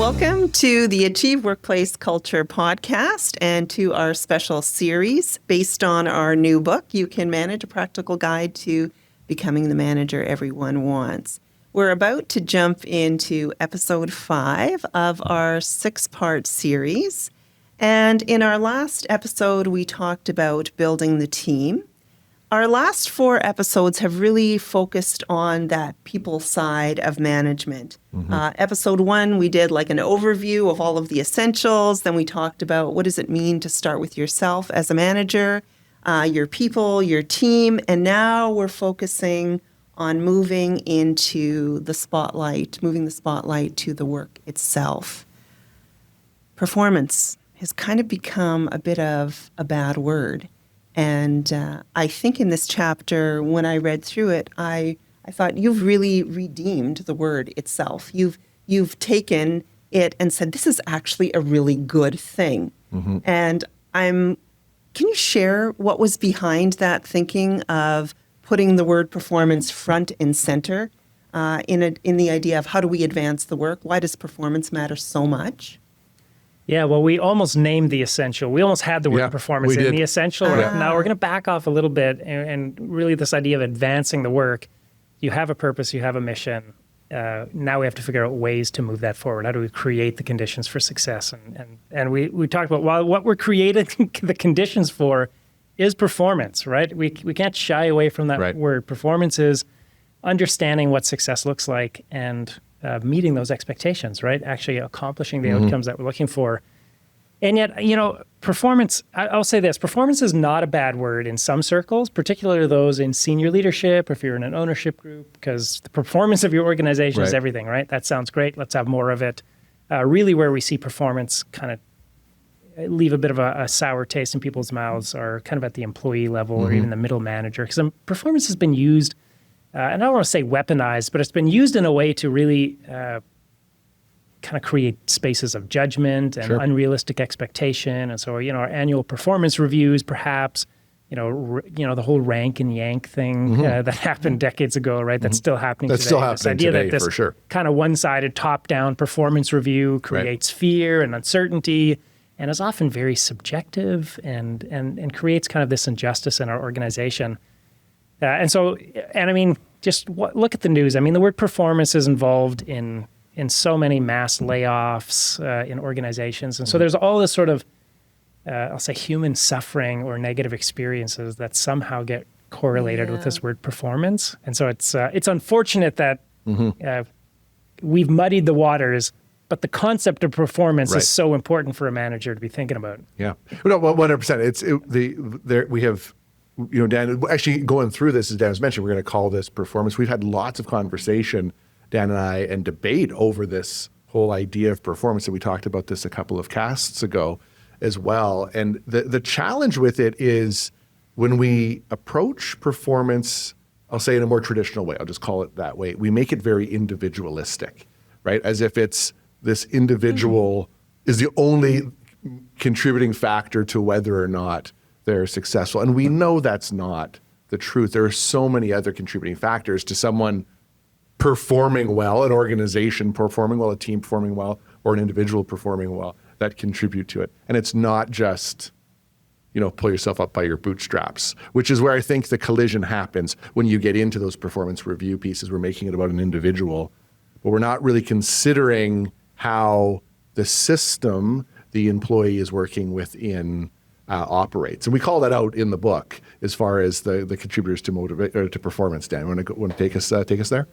Welcome to the Achieve Workplace Culture podcast and to our special series based on our new book, You Can Manage: A Practical Guide to Becoming the Manager Everyone Wants. We're about to jump into episode 5 of our 6-part series. And in our last episode, we talked about building the team. Our last 4 episodes have really focused on that people side of management. Episode 1, we did like an overview of all of the essentials. Then we talked about what does it mean to start with yourself as a manager, your people, your team. And now we're focusing on moving into the spotlight, moving the spotlight to the work itself. Performance has kind of become a bit of a bad word. And I think in this chapter, when I read through it, I thought you've really redeemed the word itself. You've taken it and said, this is actually a really good thing. And can you share what was behind that thinking of putting the word performance front and center in the idea of how do we advance the work? Why does performance matter so much? Yeah, well, we almost named the essential. We almost had the word performance in the essential. Now we're going to back off a little bit and really this idea of advancing the work. You have a purpose, you have a mission. Now we have to figure out ways to move that forward. How do we create the conditions for success? And we talked about, well, what we're creating the conditions for is performance, right? We can't shy away from that word. Performance is understanding what success looks like and meeting those expectations, right? Actually accomplishing the outcomes that we're looking for. And yet, performance, I'll say this, performance is not a bad word in some circles, particularly those in senior leadership, or if you're in an ownership group, because the performance of your organization is everything, right? That sounds great. Let's have more of it. Really where we see performance kind of leave a bit of a sour taste in people's mouths are kind of at the employee level or even the middle manager. Because performance has been used and I don't want to say weaponized, but it's been used in a way to really kind of create spaces of judgment and unrealistic expectation. And so, our annual performance reviews, perhaps, the whole rank and yank thing that happened decades ago, right? That's still happening today. That's still happening today, for sure. Kind of one-sided top-down performance review creates fear and uncertainty and is often very subjective and creates kind of this injustice in our organization. Just look at the news. I mean, the word performance is involved in so many mass layoffs in organizations. And so there's all this sort of, I'll say, human suffering or negative experiences that somehow get correlated with this word performance. And so it's unfortunate that we've muddied the waters, but the concept of performance is so important for a manager to be thinking about. Yeah. No, 100%. We have... Dan, actually going through this, as Dan has mentioned, we're going to call this performance. We've had lots of conversation, Dan and I, and debate over this whole idea of performance. And we talked about this a couple of casts ago as well. And the challenge with it is when we approach performance, I'll say in a more traditional way, I'll just call it that way, we make it very individualistic, right? As if it's this individual is the only contributing factor to whether or not they're successful. And we know that's not the truth. There are so many other contributing factors to someone performing well, an organization performing well, a team performing well, or an individual performing well that contribute to it. And it's not just, pull yourself up by your bootstraps, which is where I think the collision happens when you get into those performance review pieces. We're making it about an individual, but we're not really considering how the system the employee is working within operates. And we call that out in the book as far as the contributors to performance. Dan, want to take us there?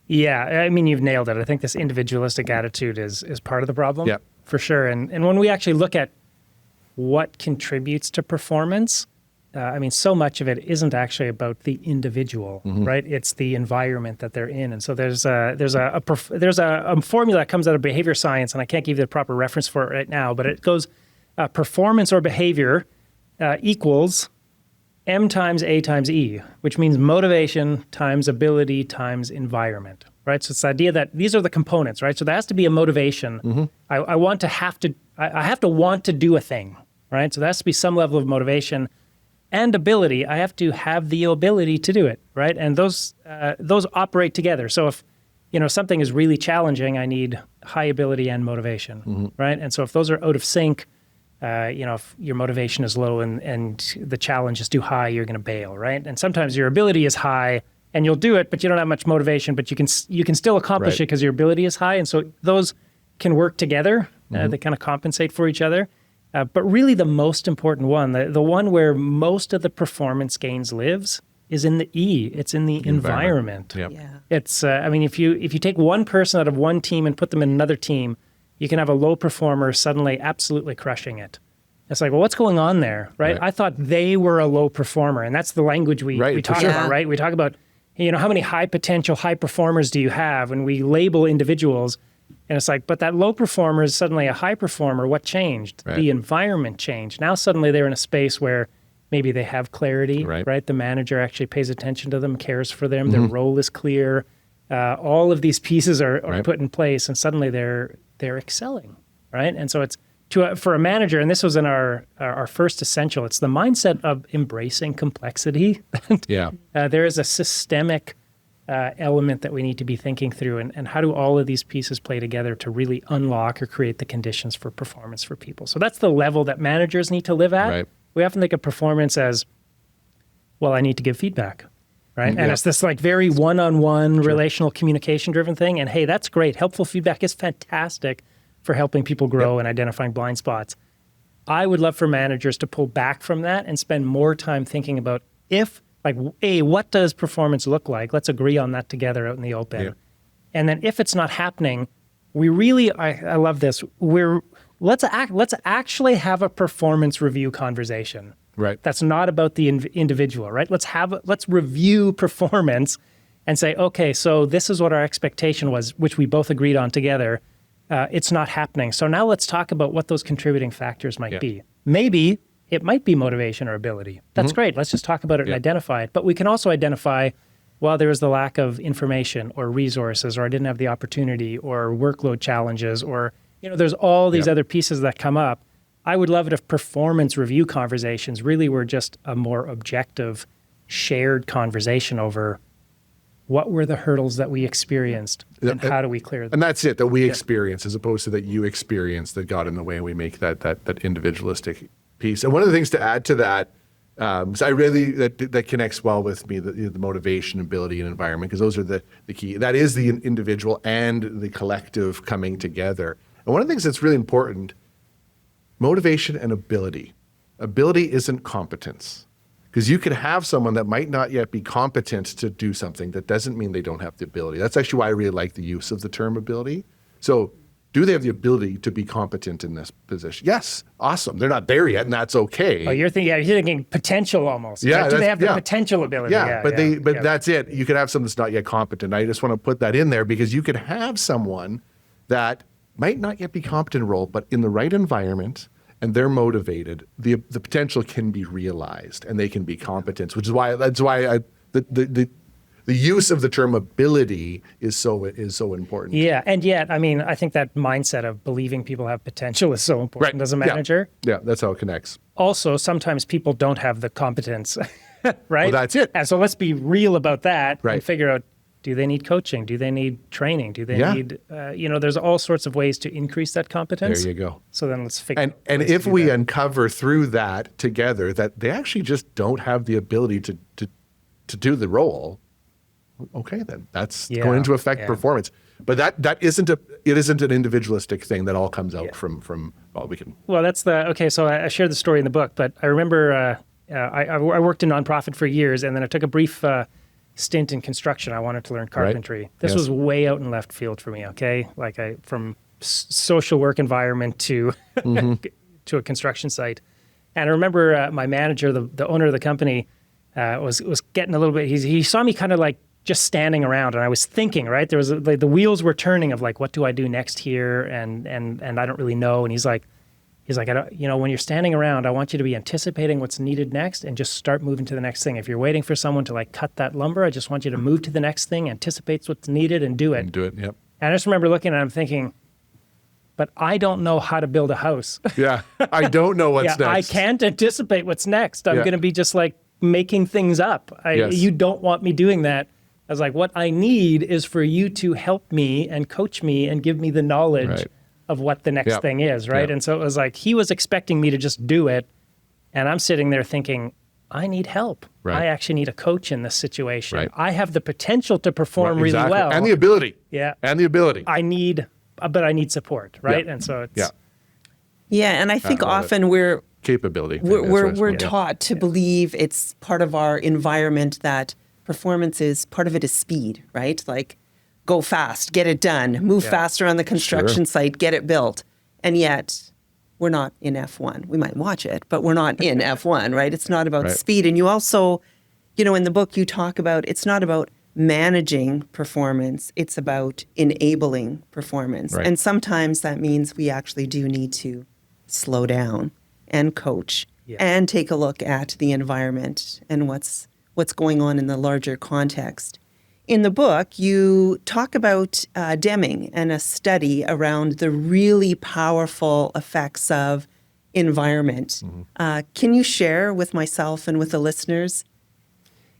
Yeah, I mean, you've nailed it. I think this individualistic attitude is part of the problem, for sure. And when we actually look at what contributes to performance, so much of it isn't actually about the individual, right? It's the environment that they're in. And so there's a formula that comes out of behavior science, and I can't give you the proper reference for it right now, but it goes performance or behavior equals M times A times E, which means motivation times ability times environment, right? So it's the idea that these are the components, right? So there has to be a motivation. I have to want to do a thing, right? So there has to be some level of motivation and ability. I have to have the ability to do it, right? And those operate together. So something is really challenging, I need high ability and motivation, right? And so if those are out of sync, if your motivation is low and the challenge is too high, you're going to bail, right? And sometimes your ability is high and you'll do it, but you don't have much motivation, but you can still accomplish it because your ability is high. And so those can work together. They kind of compensate for each other. But really the most important one, the one where most of the performance gains lives, is in the E. It's in the environment. Yep. Yeah. It's, if you take one person out of one team and put them in another team, you can have a low performer suddenly absolutely crushing it. It's like, well, what's going on there, right? I thought they were a low performer, and that's the language we talk about, right? We talk about, how many high potential, high performers do you have? And we label individuals, and it's like, but that low performer is suddenly a high performer. What changed? The environment changed. Now suddenly they're in a space where maybe they have clarity, right? The manager actually pays attention to them, cares for them. Their role is clear. All of these pieces are put in place, and suddenly they're excelling, right? And so it's for a manager, and this was in our first essential. It's the mindset of embracing complexity. There is a systemic element that we need to be thinking through, and how do all of these pieces play together to really unlock or create the conditions for performance for people? So that's the level that managers need to live at. Right. We often think of performance as, well, I need to give feedback, right? And it's this like very one-on-one relational communication-driven thing. And hey, that's great. Helpful feedback is fantastic for helping people grow and identifying blind spots. I would love for managers to pull back from that and spend more time thinking about what does performance look like? Let's agree on that together out in the open. Yeah. And then if it's not happening, we really, I love this, let's actually have a performance review conversation. Right. That's not about the individual, right? Let's review performance and say, okay, so this is what our expectation was, which we both agreed on together. It's not happening. So now let's talk about what those contributing factors might be. Maybe it might be motivation or ability. That's great. Let's just talk about it and identify it. But we can also identify, well, there was the lack of information or resources, or I didn't have the opportunity, or workload challenges, or there's all these other pieces that come up. I would love it if performance review conversations really were just a more objective, shared conversation over what were the hurdles that we experienced and how do we clear them. And that's it, that we experience, as opposed to that you experience that got in the way, and we make that individualistic piece. And one of the things to add to that, so I really, that connects well with me, the motivation, ability, and environment, because those are the key. That is the individual and the collective coming together. And one of the things that's really important, motivation and ability. Ability isn't competence. Because you can have someone that might not yet be competent to do something. That doesn't mean they don't have the ability. That's actually why I really like the use of the term ability. So do they have the ability to be competent in this position? Yes. Awesome. They're not there yet, and that's okay. Oh, you're thinking potential almost. Yeah. Do they have the potential ability? But that's it. You could have someone that's not yet competent. I just want to put that in there, because you could have someone that might not yet be competent in a role, but in the right environment, and they're motivated, the potential can be realized, and they can be competent. Which is why the use of the term ability is so important. Yeah, and yet, I think that mindset of believing people have potential is so important as a manager. Yeah, that's how it connects. Also, sometimes people don't have the competence, right? Well, that's it. And so let's be real about that and figure out, do they need coaching? Do they need training? Do they need, there's all sorts of ways to increase that competence. There you go. So then let's figure out. And if we uncover through that together that they actually just don't have the ability to do the role, okay, then that's going to affect performance. But it isn't an individualistic thing that all comes out from we can. Well, so I shared the story in the book, but I remember I worked in nonprofit for years, and then I took a brief stint in construction. I wanted to learn carpentry. This was way out in left field for me, okay? From social work environment to to a construction site. And I remember my manager, the owner of the company, was getting a little bit, he saw me kind of like just standing around, and I was thinking, right? There was the wheels were turning of like, what do I do next here? And I don't really know. And he's like, when you're standing around, I want you to be anticipating what's needed next and just start moving to the next thing. If you're waiting for someone to like cut that lumber, I just want you to move to the next thing, anticipate what's needed, and do it. Yep. And I just remember looking at him thinking, but I don't know how to build a house. Yeah, I don't know what's next. I can't anticipate what's next. I'm going to be just like making things up. You don't want me doing that. I was like, what I need is for you to help me and coach me and give me the knowledge of what the next thing is, right? And so it was like, he was expecting me to just do it. And I'm sitting there thinking, I need help. I actually need a coach in this situation. I have the potential to perform really well. And the ability. Yeah. And the ability. I need support, right? And so it's... Yeah, and I think often we're taught to believe it's part of our environment that performance is, part of it is speed, right? Like, go fast, get it done, move faster on the construction site, get it built. And yet, we're not in F1. We might watch it, but we're not in F1, right? It's not about speed. And you also, in the book, you talk about, it's not about managing performance, it's about enabling performance. And sometimes that means we actually do need to slow down and coach and take a look at the environment and what's going on in the larger context. In the book, you talk about Deming and a study around the really powerful effects of environment. Can you share with myself and with the listeners?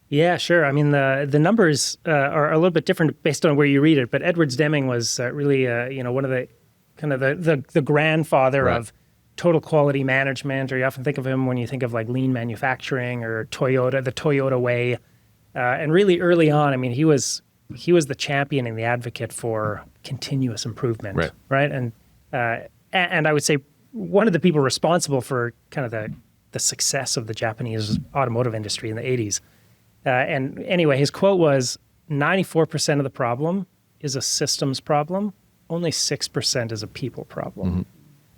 Yeah, sure. I mean, the numbers are a little bit different based on where you read it, but Edwards Deming was really, one of the kind of the grandfather of total quality management, or you often think of him when you think of like lean manufacturing or Toyota, the Toyota way. And really early on, I mean, he was the champion and the advocate for continuous improvement, right? And I would say one of the people responsible for kind of the success of the Japanese automotive industry in the 80s. And anyway, his quote was, 94% of the problem is a systems problem, only 6% is a people problem,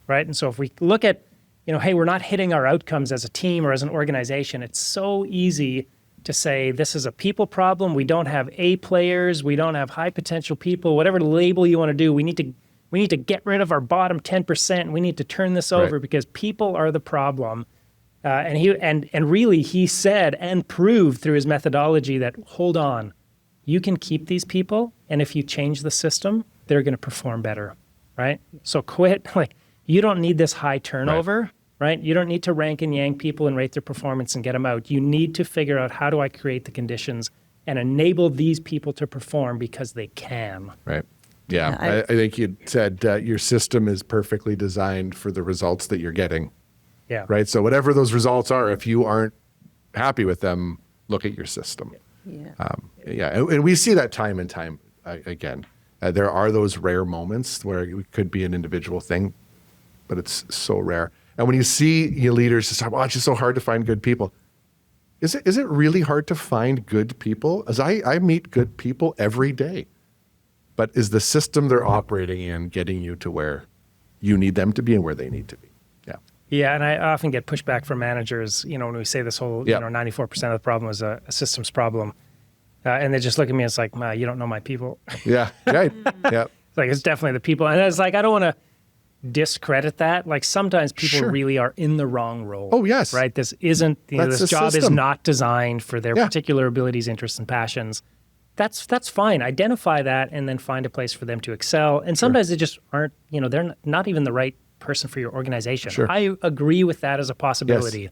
right? And so if we look at, hey, we're not hitting our outcomes as a team or as an organization, it's so easy to say this is a people problem. We don't have A players. We don't have high potential people. Whatever label you want to do, we need to get rid of our bottom 10%. We need to turn this over because people are the problem. And really he said and proved through his methodology that, hold on, you can keep these people, and if you change the system, they're going to perform better, right? So quit. You don't need this high turnover. Right? You don't need to rank and yank people and rate their performance and get them out. You need to figure out, how do I create the conditions and enable these people to perform because they can. Right. Yeah. I think you said your system is perfectly designed for the results that you're getting. Yeah. Right. So whatever those results are, if you aren't happy with them, look at your system. And we see that time and time again. There are those rare moments where it could be an individual thing, but it's so rare. And when you see your leaders just say, well, it's just so hard to find good people. Is it really hard to find good people? As I meet good people every day. But is the system they're operating in getting you to where you need them to be and where they need to be? Yeah. Yeah, and I often get pushback from managers, when we say this whole, 94% of the problem is a systems problem. And they just look at me and it's like, you don't know my people. Yeah, right. Yeah. It's like, it's definitely the people. And it's like, I don't want to discredit that. Like, sometimes people really are in the wrong role. Oh, yes. Right? This isn't, this job is not designed for their particular abilities, interests, and passions. That's fine. Identify that and then find a place for them to excel. And sometimes they just aren't, they're not even the right person for your organization. I agree with that as a possibility. Yes.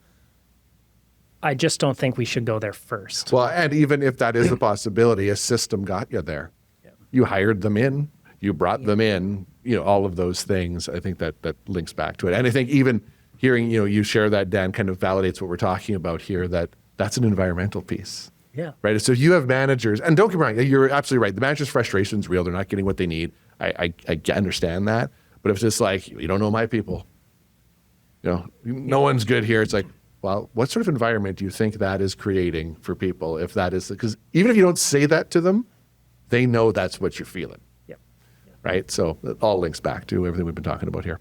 I just don't think we should go there first. Well, and even if that is a possibility, a system got you there. Yeah. You hired them in, you brought them in, all of those things. I think that links back to it. And I think even hearing, you share that, Dan, kind of validates what we're talking about here, that's an environmental piece. Yeah. Right. So you have managers, and don't get me wrong, you're absolutely right. The manager's frustration is real. They're not getting what they need. I understand that. But if it's just like, you don't know my people, no one's good here. It's like, well, what sort of environment do you think that is creating for people? If that is, because even if you don't say that to them, they know that's what you're feeling. Right? So it all links back to everything we've been talking about here.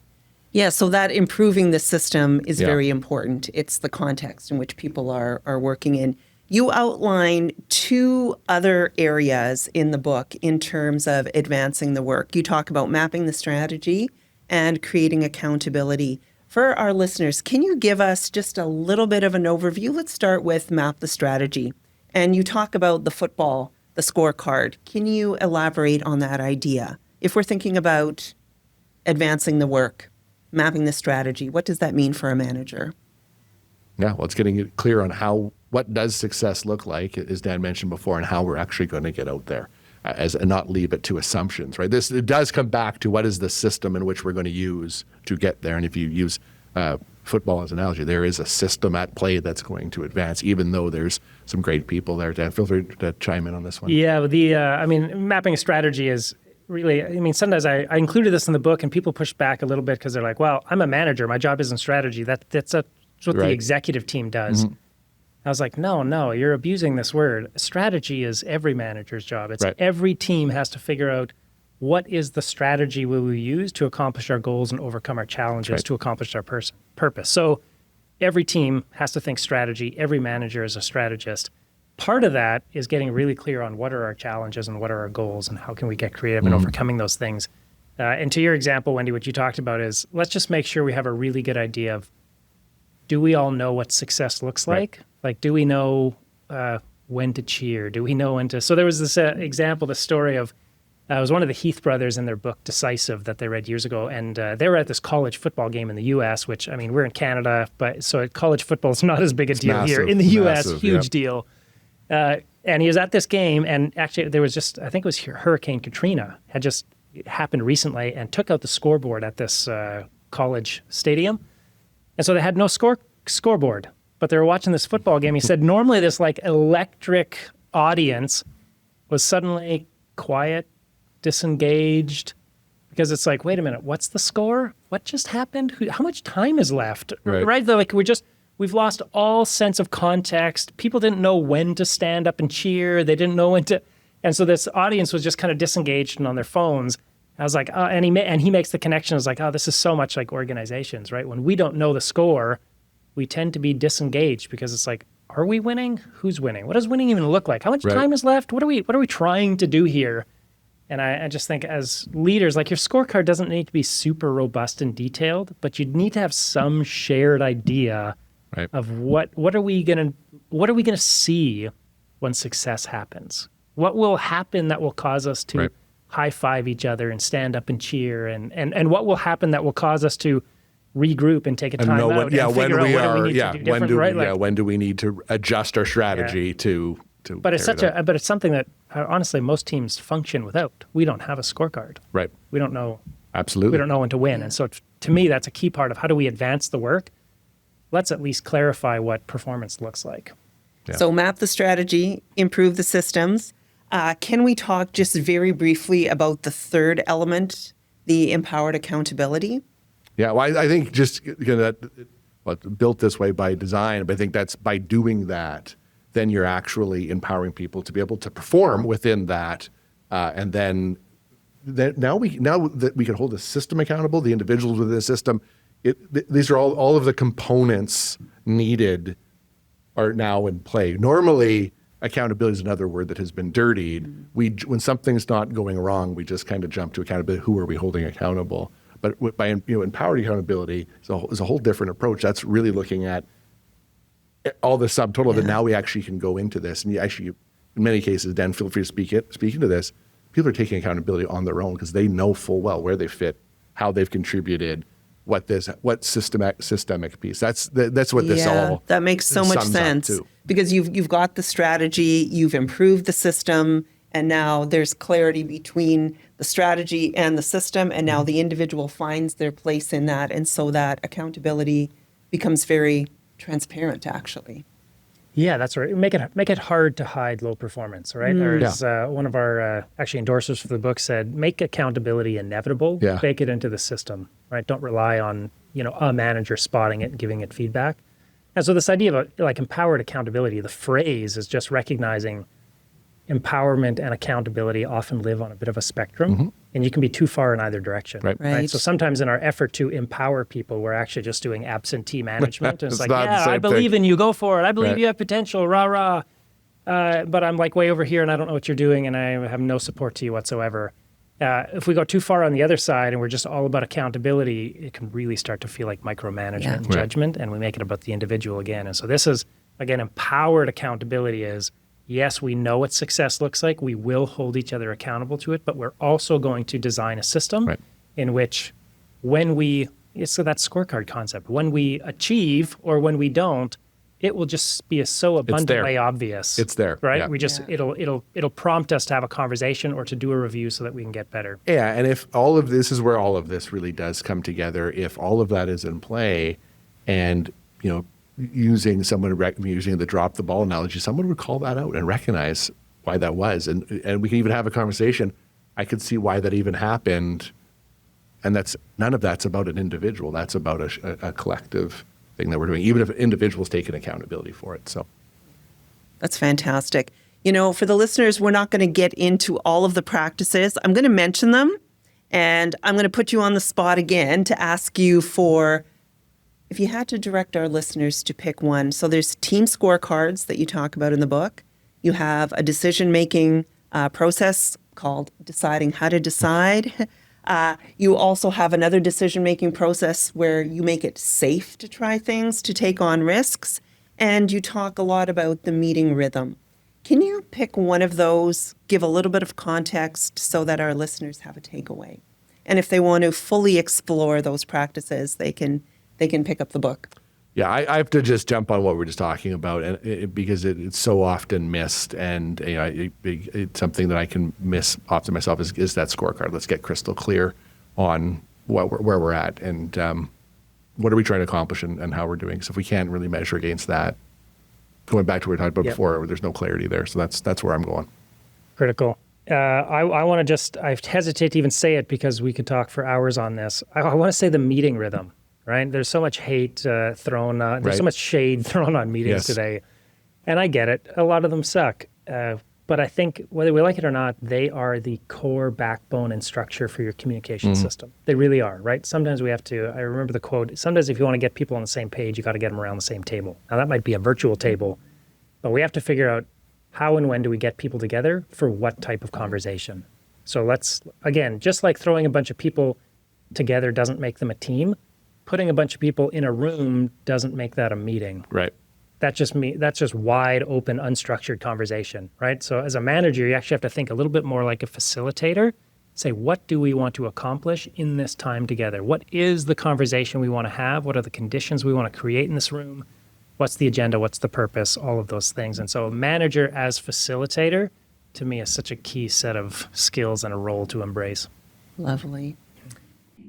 Yeah, so that improving the system is very important. It's the context in which people are working in. You outline 2 other areas in the book in terms of advancing the work. You talk about mapping the strategy and creating accountability. For our listeners, can you give us just a little bit of an overview? Let's start with map the strategy. And you talk about the football, the scorecard. Can you elaborate on that idea? If we're thinking about advancing the work, mapping the strategy, what does that mean for a manager? Yeah, well, it's getting clear on how what does success look like, as Dan mentioned before, and how we're actually going to get out there, and not leave it to assumptions, right? It does come back to what is the system in which we're going to use to get there. And if you use football as an analogy, there is a system at play that's going to advance, even though there's some great people there. Dan, feel free to chime in on this one. Yeah, mapping a strategy is really, sometimes I included this in the book and people push back a little bit because they're like, well, I'm a manager. My job isn't strategy. That's what the executive team does. Mm-hmm. I was like, no, you're abusing this word. Strategy is every manager's job. It's every team has to figure out what is the strategy we will use to accomplish our goals and overcome our challenges to accomplish our purpose. So every team has to think strategy. Every manager is a strategist. Part of that is getting really clear on what are our challenges and what are our goals and how can we get creative in overcoming those things. And to your example, Wendy, what you talked about is let's just make sure we have a really good idea of, do we all know what success looks like? Like, do we know when to cheer? Do we know when to... So there was this example, the story of, it was one of the Heath brothers in their book, Decisive, that they read years ago. And they were at this college football game in the U.S., which, we're in Canada, but so college football is not as big a deal massive, here. In the U.S., huge deal. And he was at this game, and actually there was just, I think it was Hurricane Katrina had just happened recently and took out the scoreboard at this college stadium. And so they had no scoreboard, but they were watching this football game. He said normally this like electric audience was suddenly quiet, disengaged, because it's like, wait a minute, what's the score? What just happened? How much time is left? Right? Like we've lost all sense of context. People didn't know when to stand up and cheer. They didn't know when to, and so this audience was just kind of disengaged and on their phones. I was like, and he makes the connection. I was like, this is so much like organizations, right? When we don't know the score, we tend to be disengaged because it's like, are we winning? Who's winning? What does winning even look like? How much time is left? What are we trying to do here? And I just think as leaders, like your scorecard doesn't need to be super robust and detailed, but you need to have some shared idea of what are we gonna see when success happens? What will happen that will cause us to high five each other and stand up and cheer, and what will happen that will cause us to regroup and take a time out and figure out what do we need to do different, when do we need to adjust our strategy to but it's something that honestly most teams function without. We don't have a scorecard. Right. We don't know. Absolutely. We don't know when to win. And so to me, that's a key part of how do we advance the work? Let's at least clarify what performance looks like. Yeah. So map the strategy, improve the systems. Can we talk just very briefly about the third element, the empowered accountability? Yeah, well, I think just built this way by design, but I think that's by doing that, then you're actually empowering people to be able to perform within that, and then now that we can hold the system accountable, the individuals within the system. These are all of the components needed are now in play. Normally, accountability is another word that has been dirtied. When something's not going wrong, we just kind of jump to accountability. Who are we holding accountable? But by empowered accountability is a whole different approach. That's really looking at all the subtotal that now we actually can go into this. And you actually, in many cases, Dan, feel free to speak into this. People are taking accountability on their own because they know full well where they fit, how they've contributed, what systemic piece. That's what this all that makes so much sense because you've got the strategy, you've improved the system, and now there's clarity between the strategy and the system, and now the individual finds their place in that, and so that accountability becomes very transparent, actually. Yeah, that's right. Make it hard to hide low performance, right? Or as one of our actually endorsers for the book said, make accountability inevitable. Bake it into the system, right? Don't rely on a manager spotting it and giving it feedback. And so this idea of like empowered accountability, the phrase is just recognizing empowerment and accountability often live on a bit of a spectrum, and you can be too far in either direction. Right. So sometimes in our effort to empower people, we're actually just doing absentee management. It's like, I believe in you, go for it. I believe you have potential, rah, rah. But I'm like way over here and I don't know what you're doing and I have no support to you whatsoever. If we go too far on the other side and we're just all about accountability, it can really start to feel like micromanagement and judgment, and we make it about the individual again. And so this is, again, empowered accountability is, yes, we know what success looks like. We will hold each other accountable to it, but we're also going to design a system in which it's that scorecard concept. When we achieve or when we don't, it will just be so abundantly obvious. It's there. Right? Yeah. We just, it'll prompt us to have a conversation or to do a review so that we can get better. Yeah, and if all of this is where all of this really does come together, if all of that is in play and, using the drop the ball analogy, someone would call that out and recognize why that was. And we can even have a conversation. I could see why that even happened. And none of that's about an individual. That's about a collective thing that we're doing, even if individuals taking accountability for it. So that's fantastic. For the listeners, we're not going to get into all of the practices. I'm going to mention them, and I'm going to put you on the spot again to ask you for, if you had to direct our listeners to pick one. So there's team scorecards that you talk about in the book. You have a decision-making process called deciding how to decide. You also have another decision-making process where you make it safe to try things, to take on risks, and you talk a lot about the meeting rhythm. Can you pick one of those, give a little bit of context so that our listeners have a takeaway? And if they want to fully explore those practices, they can pick up the book. Yeah, I have to just jump on what we're just talking about, and because it's so often missed, and it's something that I can miss often myself is that scorecard. Let's get crystal clear on where we're at and what are we trying to accomplish and how we're doing. So if we can't really measure against that, going back to what we talked about before, there's no clarity there. So that's where I'm going. Critical. I want to I hesitate to even say it because we could talk for hours on this. I want to say the meeting rhythm. Right? There's so much hate thrown on, there's so much shade thrown on meetings today. And I get it. A lot of them suck. But I think whether we like it or not, they are the core backbone and structure for your communication system. They really are, right? Sometimes we have to, I remember the quote, sometimes if you want to get people on the same page, you got to get them around the same table. Now that might be a virtual table, but we have to figure out how and when do we get people together for what type of conversation. So let's, again, just like throwing a bunch of people together doesn't make them a team, putting a bunch of people in a room doesn't make that a meeting. Right. That's just wide open, unstructured conversation, right? So as a manager, you actually have to think a little bit more like a facilitator. Say, what do we want to accomplish in this time together? What is the conversation we want to have? What are the conditions we want to create in this room? What's the agenda? What's the purpose? All of those things. And so a manager as facilitator, to me, is such a key set of skills and a role to embrace. Lovely.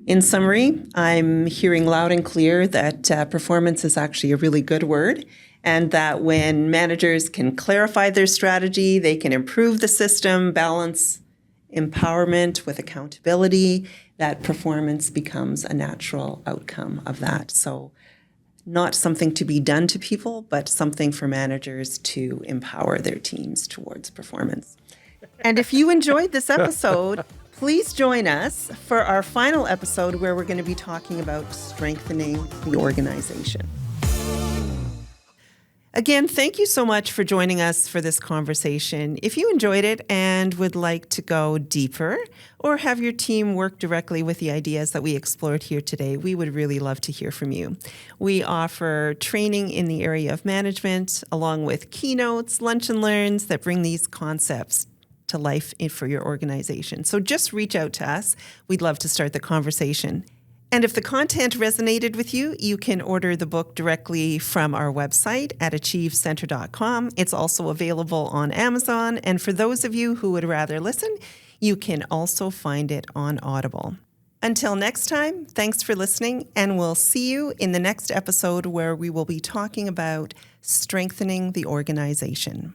In summary, I'm hearing loud and clear that performance is actually a really good word, and that when managers can clarify their strategy, they can improve the system, balance empowerment with accountability, that performance becomes a natural outcome of that. So not something to be done to people, but something for managers to empower their teams towards performance. And if you enjoyed this episode, please join us for our final episode where we're going to be talking about strengthening the organization. Again, thank you so much for joining us for this conversation. If you enjoyed it and would like to go deeper or have your team work directly with the ideas that we explored here today, we would really love to hear from you. We offer training in the area of management, along with keynotes, lunch and learns that bring these concepts to life for your organization. So just reach out to us. We'd love to start the conversation. And if the content resonated with you, you can order the book directly from our website at achievecenter.com. It's also available on Amazon. And for those of you who would rather listen, you can also find it on Audible. Until next time, thanks for listening, and we'll see you in the next episode where we will be talking about strengthening the organization.